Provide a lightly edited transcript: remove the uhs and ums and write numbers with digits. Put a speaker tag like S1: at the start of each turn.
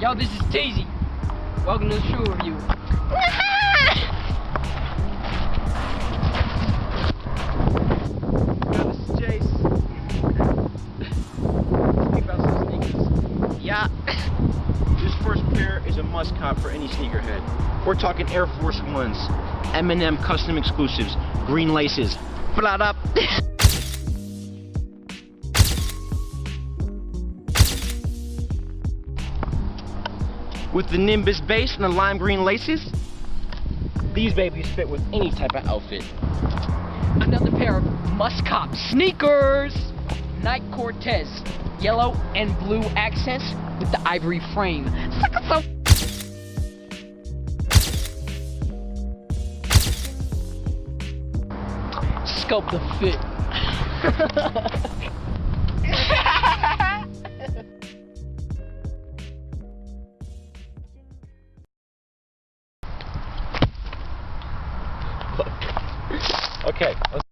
S1: Yo, this is Daisy. Welcome to the shoe review.
S2: Yo, this is Jace. Speak about some sneakers.
S1: Yeah.
S2: This first pair is a must-cop for any sneakerhead. We're talking Airforce Ones, Eminem custom exclusives, green laces. Flat up. With the Nimbus base and the lime green laces, these babies fit with any type of outfit.
S1: Another pair of must-cop sneakers. Nike Cortez, yellow and blue accents with the ivory frame. Scope the fit.
S2: Okay, let's